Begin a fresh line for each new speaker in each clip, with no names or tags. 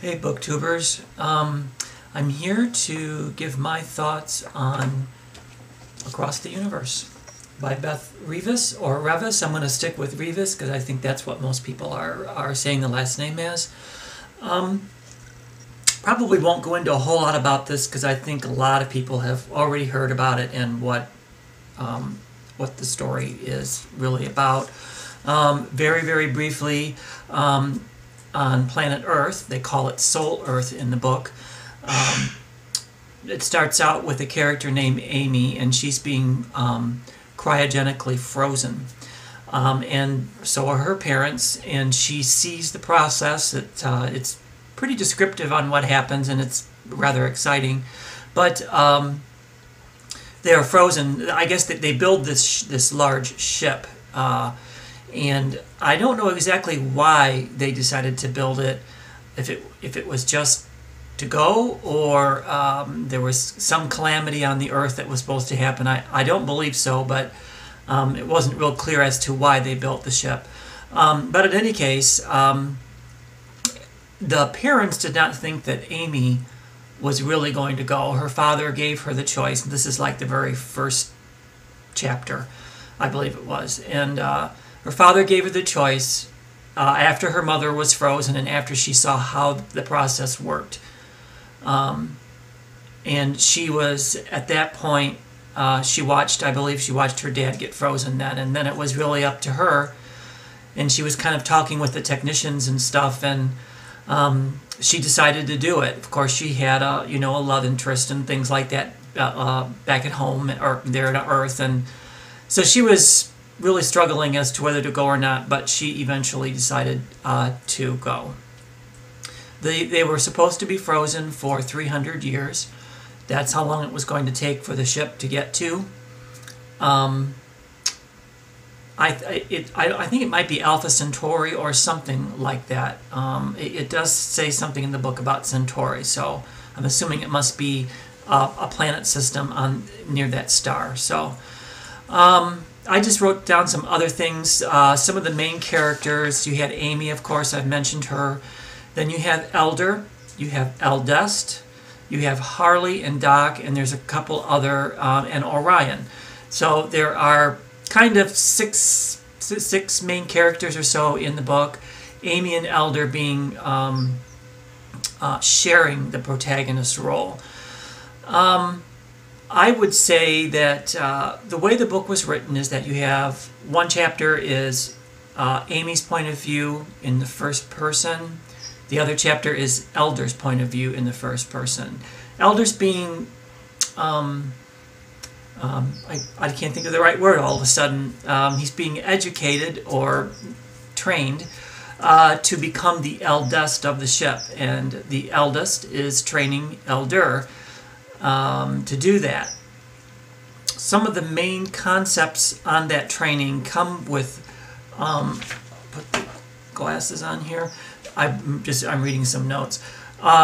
Hey booktubers, I'm here to give my thoughts on Across the Universe by Beth Revis, or Revis. I'm going to stick with Revis because I think that's what most people are saying the last name as. Probably won't go into a whole lot about this because I think a lot of people have already heard about it and what the story is really about. Very, very briefly, on planet Earth, they call it Soul Earth in the book. It starts out with a character named Amy, and she's being cryogenically frozen. And so are her parents, and she sees the process. It's pretty descriptive on what happens, and it's rather exciting. But they're frozen. I guess that they build this large ship. And I don't know exactly why they decided to build it, if it was just to go, or there was some calamity on the Earth that was supposed to happen. I don't believe so, but it wasn't real clear as to why they built the ship. But in any case, the parents did not think that Amy was really going to go. Her father gave her the choice. This is like the very first chapter, I believe it was. And her father gave her the choice after her mother was frozen and after she saw how the process worked. And she was, at that point, I believe she watched her dad get frozen then, and then it was really up to her. And she was kind of talking with the technicians and stuff, and she decided to do it. Of course, she had a love interest and things like that back at home or there on Earth, and so she was really struggling as to whether to go or not, but she eventually decided to go. They were supposed to be frozen for 300 years. That's how long it was going to take for the ship to get to. I think it might be Alpha Centauri or something like that. It does say something in the book about Centauri, so I'm assuming it must be a planet system near that star. So I just wrote down some other things. Some of the main characters. You had Amy, of course, I've mentioned her. Then you have Elder, you have Eldest, you have Harley and Doc, and there's a couple other, and Orion. So there are kind of six main characters or so in the book. Amy and Elder being sharing the protagonist role. I would say that the way the book was written is that you have one chapter is Amy's point of view in the first person. The other chapter is Elder's point of view in the first person. Elder's being, I can't think of the right word all of a sudden. He's being educated or trained to become the eldest of the ship. And the eldest is training Elder to do that. Some of the main concepts on that training come with, put the glasses on here. I'm reading some notes.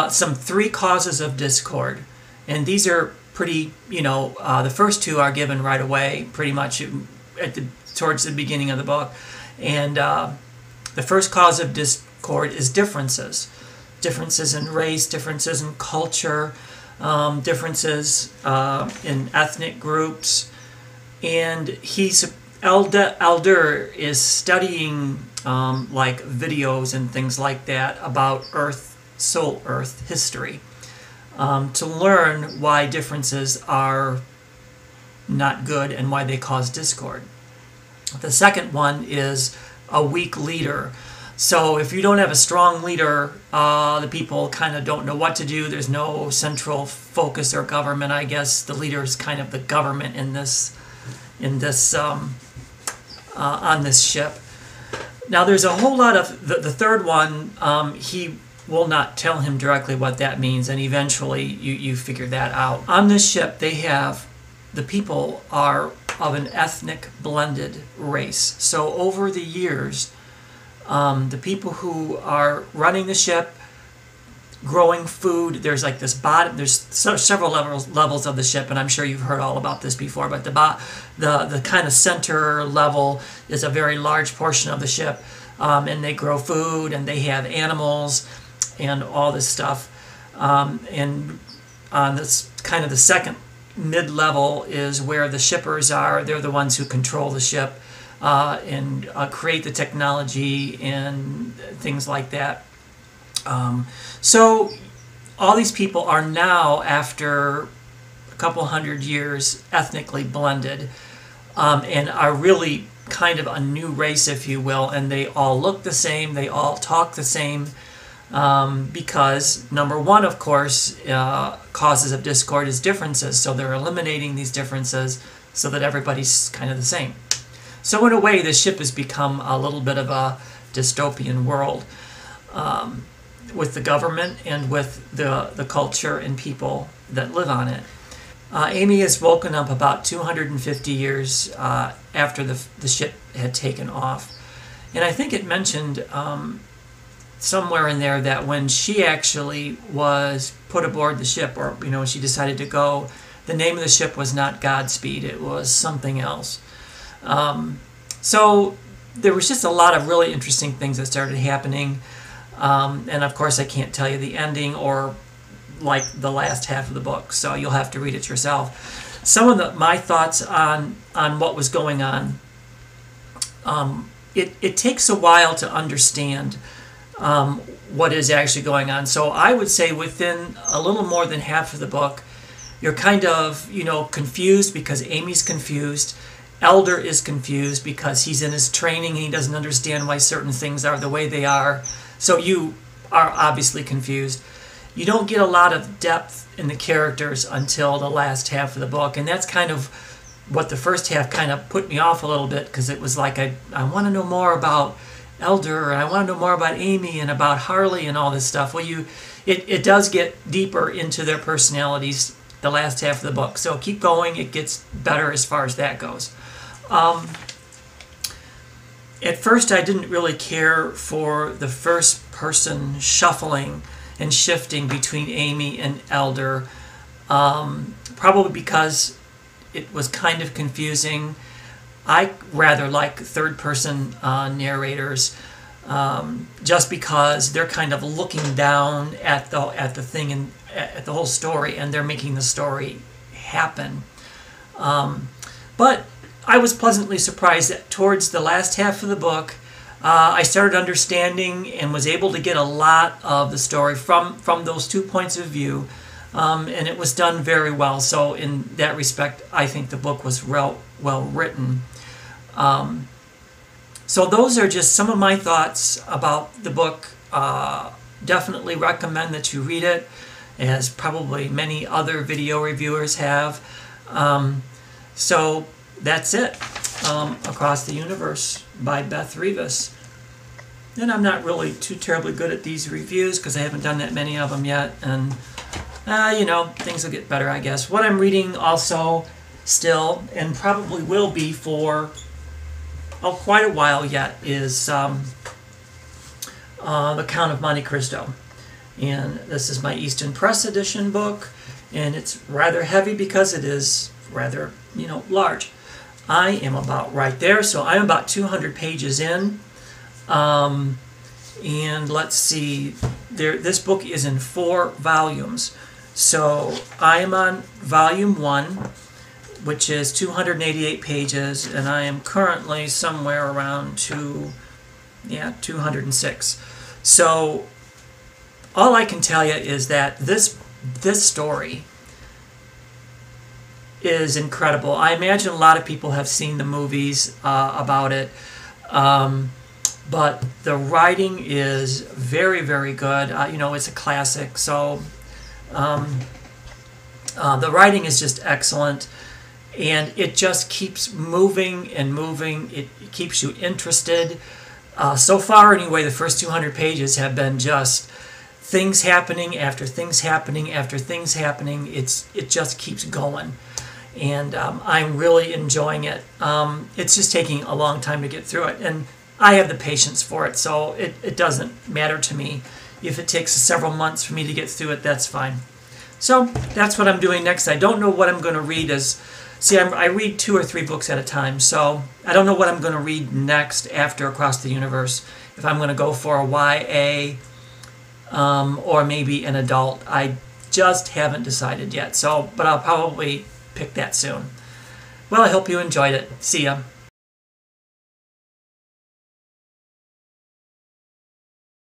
Some 3 causes of discord, and these are pretty. The first 2 are given right away, pretty much towards the beginning of the book, and the first cause of discord is differences in race, differences in culture, differences in ethnic groups, and Elder is studying like videos and things like that about Soul Earth history, to learn why differences are not good and why they cause discord. The second one is a weak leader. So if you don't have a strong leader, the people kind of don't know what to do. There's no central focus or government. I guess the leader is kind of the government in this on this ship. Now there's a whole lot of the third one. He will not tell him directly what that means, and eventually you figure that out. On this ship, the people are of an ethnic blended race. So over the years, the people who are running the ship, growing food, there's like this bottom, there's several levels of the ship, and I'm sure you've heard all about this before, but the kind of center level is a very large portion of the ship, and they grow food, and they have animals, and all this stuff. And on this kind of the second mid-level is where the shippers are. They're the ones who control the ship and create the technology and things like that. So all these people are now, after a couple hundred years, ethnically blended, and are really kind of a new race, if you will, and they all look the same, they all talk the same, because number one, of course, causes of discord is differences, so they're eliminating these differences so that everybody's kind of the same. So in a way, the ship has become a little bit of a dystopian world, with the government and with the culture and people that live on it. Amy is woken up about 250 years after the ship had taken off. And I think it mentioned somewhere in there that when she actually was put aboard the ship, or she decided to go, the name of the ship was not Godspeed, it was something else. So there was just a lot of really interesting things that started happening. And of course I can't tell you the ending or like the last half of the book, so you'll have to read it yourself. Some of my thoughts on what was going on. It takes a while to understand what is actually going on. So I would say within a little more than half of the book, you're kind of confused because Amy's confused. Elder is confused because he's in his training and he doesn't understand why certain things are the way they are. So you are obviously confused. You don't get a lot of depth in the characters until the last half of the book, and that's kind of what the first half kind of put me off a little bit, because it was like I want to know more about Elder, and I want to know more about Amy and about Harley and all this stuff. Well, it does get deeper into their personalities the last half of the book, so keep going. It gets better as far as that goes. At first, I didn't really care for the first person shuffling and shifting between Amy and Elder, probably because it was kind of confusing. I rather like third-person narrators, just because they're kind of looking down at the thing and at the whole story, and they're making the story happen. But I was pleasantly surprised that towards the last half of the book, I started understanding and was able to get a lot of the story from those 2 points of view, and it was done very well. So in that respect, I think the book was well written. So those are just some of my thoughts about the book. Definitely recommend that you read it, as probably many other video reviewers have. So that's it. Across the Universe by Beth Revis. And I'm not really too terribly good at these reviews because I haven't done that many of them yet, and things will get better, I guess. What I'm reading also still, and probably will be for quite a while yet, is the Count of Monte Cristo. And this is my Easton Press edition book, and it's rather heavy because it is rather, large. I am about right there, so I'm about 200 pages in. And let's see, this book is in 4 volumes. So I am on volume 1, which is 288 pages, and I am currently somewhere around 206. So all I can tell you is that this story is incredible. I imagine a lot of people have seen the movies about it, but the writing is very, very good. It's a classic, so the writing is just excellent, and it just keeps moving and moving. It keeps you interested. So far, anyway, the first 200 pages have been just things happening after things happening after things happening. It just keeps going. And I'm really enjoying it. It's just taking a long time to get through it, and I have the patience for it, so it doesn't matter to me. If it takes several months for me to get through it, that's fine. So that's what I'm doing next. I don't know what I'm going to read. I read 2 or 3 books at a time, so I don't know what I'm going to read next after Across the Universe. If I'm going to go for a YA, or maybe an adult. I just haven't decided yet. But I'll probably pick that soon. Well, I hope you enjoyed it. See ya.